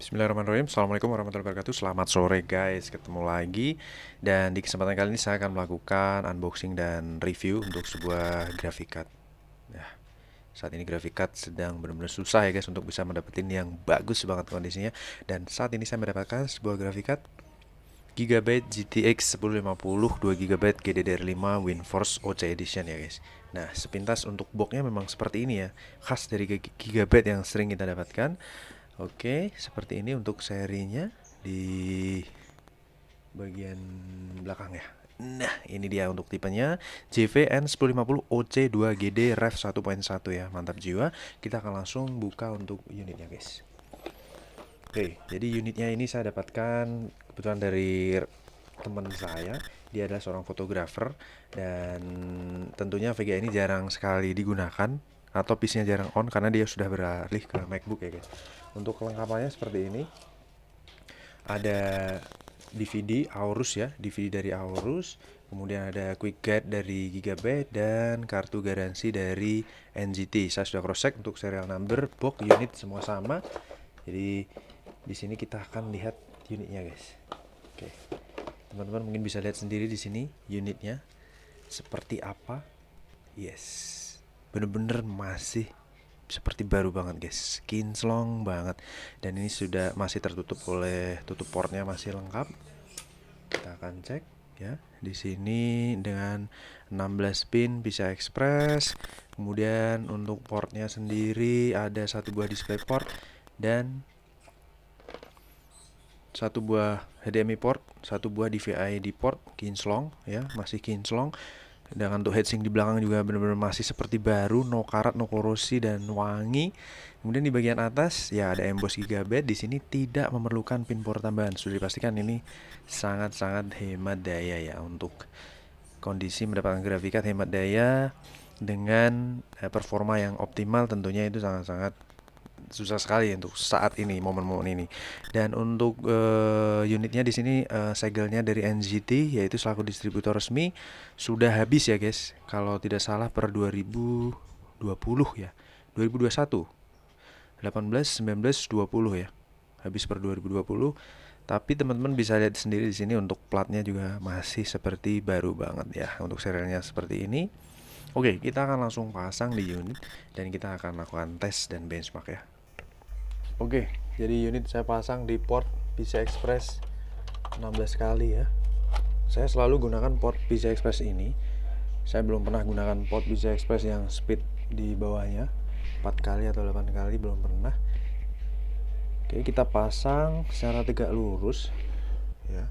Bismillahirrahmanirrahim. Assalamualaikum warahmatullahi wabarakatuh. Selamat sore guys, ketemu lagi. Dan di kesempatan kali ini saya akan melakukan unboxing dan review untuk sebuah graphic card. Ya, saat ini graphic card sedang benar-benar susah ya guys untuk bisa mendapatkan yang bagus banget kondisinya. Dan saat ini saya mendapatkan sebuah graphic card Gigabyte GTX 1050 2GB GDDR5 WindForce OC Edition ya guys. Nah, sepintas untuk boxnya memang seperti ini ya, khas dari Gigabyte yang sering kita dapatkan. Oke, seperti ini untuk serinya di bagian belakang ya. Nah, ini dia untuk tipenya JVN 1050 OC 2GD Rev 1.1 ya. Mantap jiwa. Kita akan langsung buka untuk unitnya, guys. Oke, jadi unitnya ini saya dapatkan kebetulan dari teman saya. Dia adalah seorang fotografer dan tentunya VGA ini jarang sekali digunakan atau PC-nya jarang on karena dia sudah beralih ke MacBook ya guys. Untuk kelengkapannya seperti ini. Ada DVD Aorus ya, DVD dari Aorus, kemudian ada quick guide dari Gigabyte dan kartu garansi dari NGT. Saya sudah cross check untuk serial number, box, unit semua sama. Jadi di sini kita akan lihat unitnya guys. Oke, teman-teman mungkin bisa lihat sendiri di sini unitnya seperti apa. Yes, bener-bener masih seperti baru banget guys, kinclong banget. Dan ini sudah masih tertutup oleh tutup portnya masih lengkap. Kita akan cek ya. Di sini dengan 16 pin PCI Express. Kemudian untuk portnya sendiri ada satu buah display port dan satu buah HDMI port, satu buah DVI-D port, kinclong ya, masih kinclong. Dengan untuk heatsink di belakang juga benar-benar masih seperti baru, no karat, no korosi dan wangi. Kemudian di bagian atas ya ada emboss Gigabyte. Di sini tidak memerlukan pin port tambahan. Sudah dipastikan ini sangat-sangat hemat daya ya, untuk kondisi mendapatkan grafik card hemat daya dengan performa yang optimal tentunya itu sangat-sangat susah sekali untuk saat ini, momen-momen ini. Dan untuk unitnya di sini segelnya dari NGT yaitu selaku distributor resmi sudah habis ya guys. Kalau tidak salah per 2020 ya. 2021. 18, 19, 20 ya. Habis per 2020. Tapi teman-teman bisa lihat sendiri di sini untuk platnya juga masih seperti baru banget ya. Untuk serialnya seperti ini. Oke, kita akan langsung pasang di unit dan kita akan lakukan tes dan benchmark ya. Oke, jadi unit saya pasang di port PCI Express 16 kali ya. Saya selalu gunakan port PCI Express ini. Saya belum pernah gunakan port PCI Express yang speed di bawahnya 4 kali atau 8 kali, belum pernah. Oke, kita pasang secara tegak lurus ya.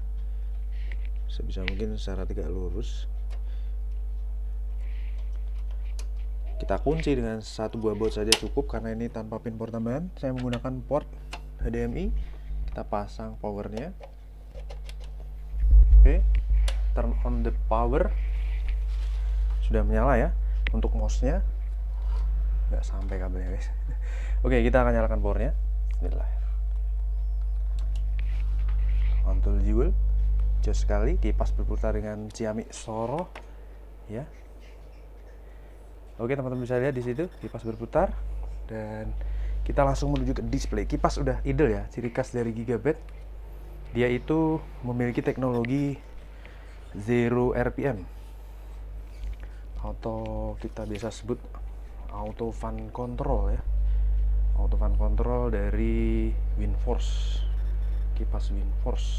Sebisa mungkin secara tegak lurus. Kita kunci dengan satu buah baut saja cukup karena ini tanpa pin port tambahan. Saya menggunakan port HDMI. Kita pasang powernya. Oke, turn on the power. Sudah menyala ya. Untuk mouse-nya nggak sampai kabelnya guys. Oke, kita akan nyalakan powernya. Bismillah. Mantul jewel, jos sekali. Kipas berputar dengan Xiaomi Soro ya. Oke, teman-teman bisa lihat di situ kipas berputar dan kita langsung menuju ke display. Kipas udah idle ya, ciri khas dari Gigabyte. Dia itu memiliki teknologi zero RPM atau kita biasa sebut auto fan control ya. Auto fan control dari WindForce. Kipas WindForce.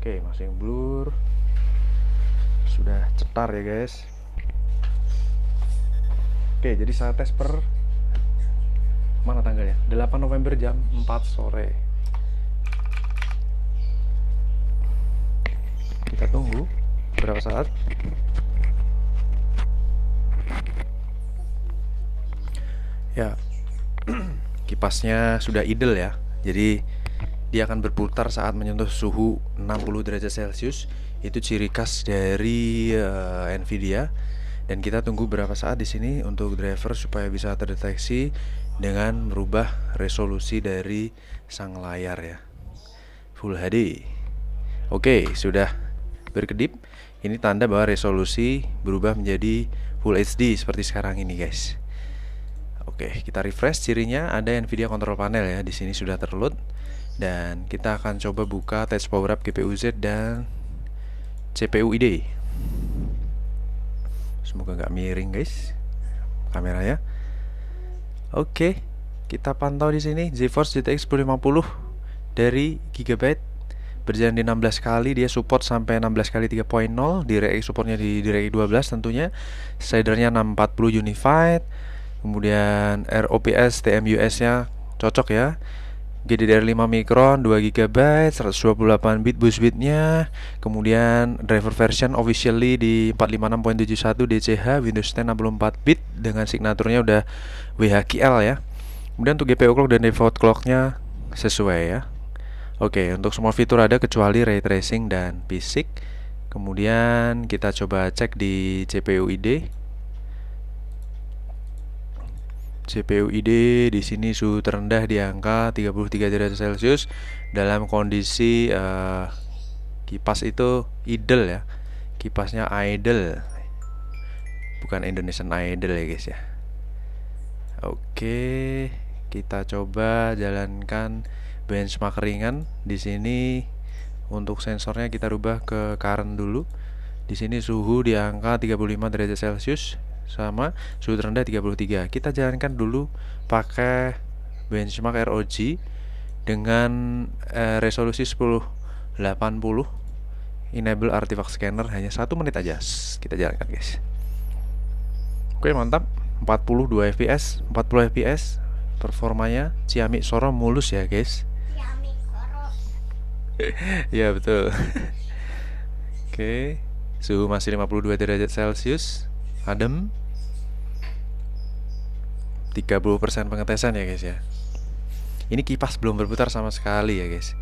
Oke, masih blur. Sudah cetar ya, guys. Oke, jadi saya tes per mana tanggalnya? 8 November jam 4 sore. Kita tunggu berapa saat. Ya, kipasnya sudah idle ya. Jadi dia akan berputar saat menyentuh suhu 60 derajat Celcius. Itu ciri khas dari Nvidia. Dan kita tunggu berapa saat di sini untuk driver supaya bisa terdeteksi dengan merubah resolusi dari sang layar ya. Full HD. Oke, sudah berkedip. Ini tanda bahwa resolusi berubah menjadi Full HD seperti sekarang ini, guys. Oke, kita refresh cirinya ada Nvidia Control Panel ya. Di sini sudah terload. Dan kita akan coba buka test power up GPU Z dan CPU ID. Semoga nggak miring guys kameranya. Oke, kita pantau di sini GeForce GTX 1050 dari Gigabyte berjalan di 16 kali, dia support sampai 16 kali 3.0, DirectX supportnya di DirectX 12 tentunya. Shadernya 640 Unified, kemudian ROPS TMUS nya cocok ya. GDDR5 Micron 2 GB 128 bit boost bitnya. Kemudian driver version officially di 456.71 DCH, Windows 10 64 bit dengan signaturnya udah WHQL ya. Kemudian untuk GPU clock dan default clocknya sesuai ya. Oke, untuk semua fitur ada kecuali ray tracing dan basic. Kemudian kita coba cek di CPU ID. CPU ID di sini suhu terendah di angka 33 derajat Celcius dalam kondisi kipas itu idle ya. Kipasnya idle. Bukan Indonesian Idol ya guys ya. Oke, kita coba jalankan benchmark ringan. Di sini untuk sensornya kita rubah ke current dulu. Di sini suhu di angka 35 derajat Celcius sama suhu terendah 33. Kita jalankan dulu pakai benchmark ROG dengan resolusi 1080, enable artifact scanner hanya 1 menit aja. Kita jalankan guys. Oke, mantap. 42 fps, 40 fps. Performanya Ciamik Soro mulus ya guys. Ciamik Soro. Ya betul. Oke, suhu masih 52 derajat Celcius, adem. 30% pengetesan ya guys ya. Ini kipas belum berputar sama sekali ya guys.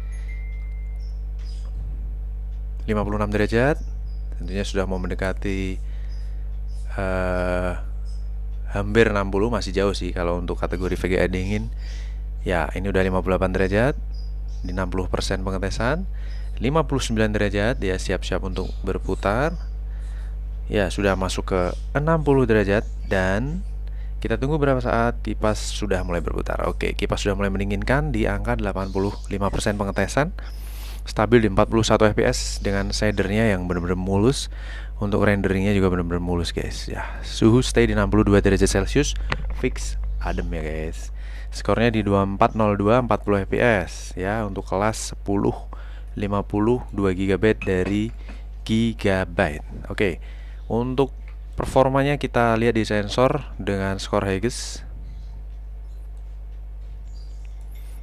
56 derajat. Tentunya sudah mau mendekati hampir 60, masih jauh sih kalau untuk kategori VGA dingin. Ya, ini udah 58 derajat di 60% pengetesan. 59 derajat, dia siap-siap untuk berputar. Ya, sudah masuk ke 60 derajat dan kita tunggu berapa saat kipas sudah mulai berputar. Oke, kipas sudah mulai mendinginkan di angka 85% pengetesan. Stabil di 41 fps dengan shadernya yang benar-benar mulus. Untuk renderingnya juga benar-benar mulus guys. Ya, suhu stay di 62 derajat Celcius, fix adem ya guys. Skornya di 2402 40 fps ya untuk kelas 1050 2 GB dari Gigabyte. Oke. Untuk performanya kita lihat di sensor dengan skor Hughes.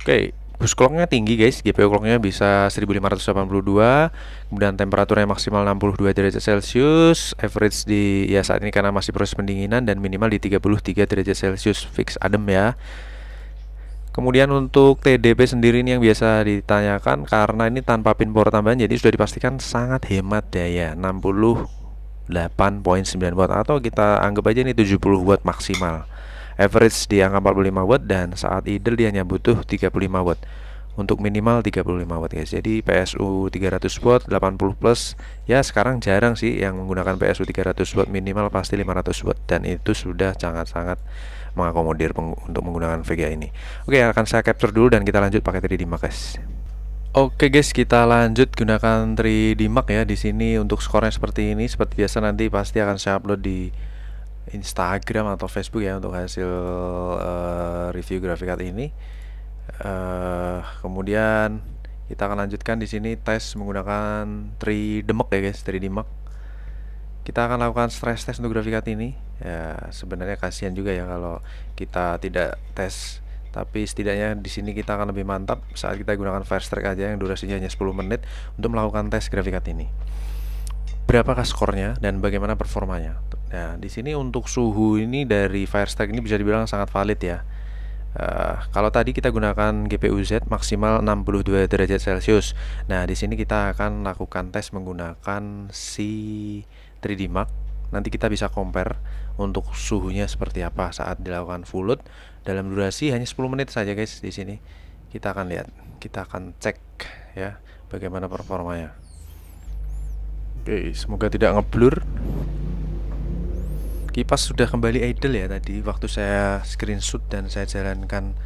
Oke, boost clocknya tinggi guys. GPU clocknya bisa 1582. Kemudian temperaturnya maksimal 62 derajat Celcius. Average di ya saat ini karena masih proses pendinginan dan minimal di 33 derajat Celcius, fix adem ya. Kemudian untuk TDP sendiri ini yang biasa ditanyakan karena ini tanpa pin power tambahan, jadi sudah dipastikan sangat hemat daya, 68.9 watt atau kita anggap aja ini 70 watt maksimal. Average di angka 45 watt dan saat idle dia hanya butuh 35 watt. Untuk minimal 35 watt guys. Jadi PSU 300 watt 80 plus. Ya sekarang jarang sih yang menggunakan PSU 300 watt, minimal pasti 500 watt dan itu sudah sangat-sangat mengakomodir untuk menggunakan VGA ini. Oke, akan saya capture dulu dan kita lanjut pakai 3D Mark guys. Oke guys, kita lanjut gunakan 3D Mark ya. Di sini untuk skornya seperti ini. Seperti biasa nanti pasti akan saya upload di Instagram atau Facebook ya untuk hasil review graphic card ini. Kemudian kita akan lanjutkan di sini tes menggunakan 3D Mark ya guys, 3D Mark. Kita akan lakukan stress test untuk graphic card ini. Ya, sebenarnya kasihan juga ya kalau kita tidak tes, tapi setidaknya di sini kita akan lebih mantap saat kita gunakan Firestrike aja yang durasinya hanya 10 menit untuk melakukan tes graphic card ini. Berapakah skornya dan bagaimana performanya? Nah, di sini untuk suhu ini dari Firestrike ini bisa dibilang sangat valid ya. Kalau tadi kita gunakan GPU Z maksimal 62 derajat Celcius. Nah, di sini kita akan lakukan tes menggunakan si 3D Mark. Nanti kita bisa compare untuk suhunya seperti apa saat dilakukan full load dalam durasi hanya 10 menit saja guys. Di sini kita akan lihat, kita akan cek ya bagaimana performanya. Oke, semoga tidak ngeblur. Kipas sudah kembali idle ya tadi waktu saya screenshot dan saya jalankan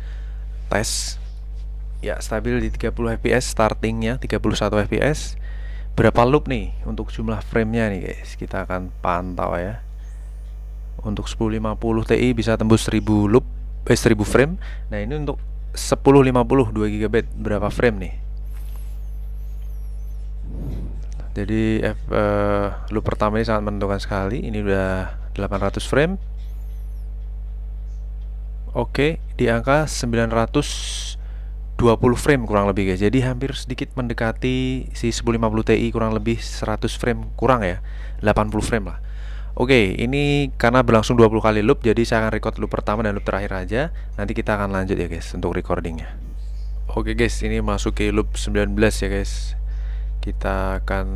tes. Ya, stabil di 30 fps startingnya, 31 fps. Berapa loop nih untuk jumlah framenya nih guys, kita akan pantau ya. Untuk 1050 Ti bisa tembus 1000 loop, 1000 frame. Nah ini untuk 1050 2 GB berapa frame nih. Jadi loop pertama ini sangat menentukan sekali. Ini udah 800 frame. Oke, di angka 920 frame kurang lebih guys. Jadi hampir sedikit mendekati si 1050 Ti, kurang lebih 100 frame kurang ya, 80 frame lah. Oke, ini karena berlangsung 20 kali loop, jadi saya akan record loop pertama dan loop terakhir aja. Nanti kita akan lanjut ya guys untuk recordingnya. Oke guys, ini masuk ke loop 19 ya guys. Kita akan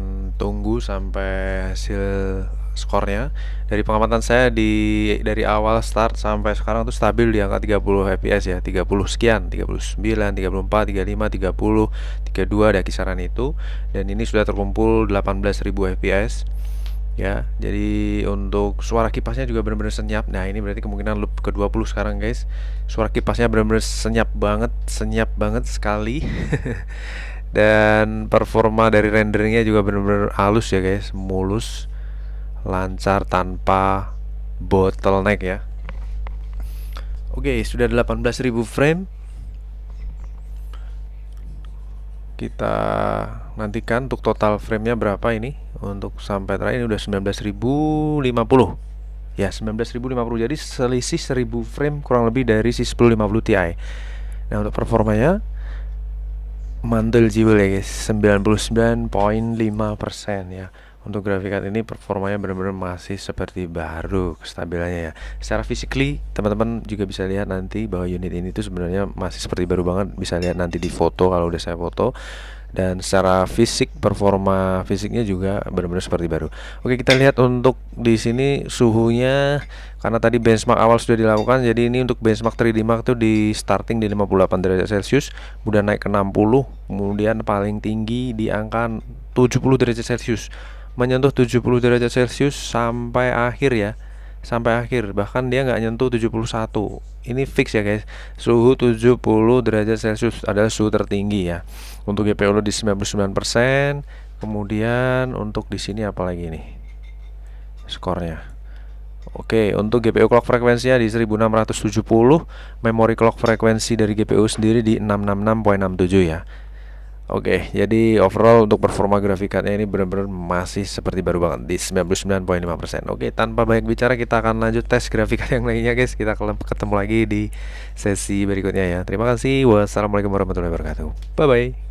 tunggu sampai hasil skornya. Dari pengamatan saya dari awal start sampai sekarang tuh stabil di angka 30 fps ya, 30 sekian, 39, 34, 35, 30, 32 ada kisaran itu. Dan ini sudah terkumpul 18.000 fps ya. Jadi untuk suara kipasnya juga benar-benar senyap. Nah ini berarti kemungkinan loop ke-20 sekarang guys. Suara kipasnya benar-benar senyap banget sekali. Dan performa dari renderingnya juga benar-benar halus ya guys, mulus, lancar tanpa bottleneck ya. Oke, sudah 18.000 frame. Kita nantikan untuk total framenya berapa ini. Untuk sampai terakhir ini udah 19.050 ya, 19.050. Jadi selisih 1000 frame kurang lebih dari si 1050 Ti. Nah untuk performanya mantul jiwa ya guys, 99.5% ya. Untuk grafik card ini performanya benar-benar masih seperti baru kestabilannya ya. Secara physically teman-teman juga bisa lihat nanti bahwa unit ini tuh sebenarnya masih seperti baru banget. Bisa lihat nanti di foto kalau udah saya foto. Dan secara fisik, performa fisiknya juga benar-benar seperti baru. Oke, kita lihat untuk di sini suhunya, karena tadi benchmark awal sudah dilakukan. Jadi ini untuk benchmark 3D Mark itu di starting di 58 derajat Celcius, kemudian naik ke 60, kemudian paling tinggi di angka 70 derajat Celcius, menyentuh 70 derajat Celcius sampai akhir ya, sampai akhir. Bahkan dia nggak nyentuh 71. Ini fix ya guys, suhu 70 derajat Celcius adalah suhu tertinggi ya. Untuk GPU di 99%. Kemudian untuk di sini apalagi nih skornya. Oke, untuk GPU clock frekuensinya di 1670, memori clock frekuensi dari GPU sendiri di 666.67 ya. Oke, jadi overall untuk performa grafik cardnya ini benar-benar masih seperti baru banget di 99.5%. Oke, tanpa banyak bicara kita akan lanjut tes grafik card yang lainnya guys. Kita ketemu lagi di sesi berikutnya ya. Terima kasih. Wassalamualaikum warahmatullahi wabarakatuh. Bye bye.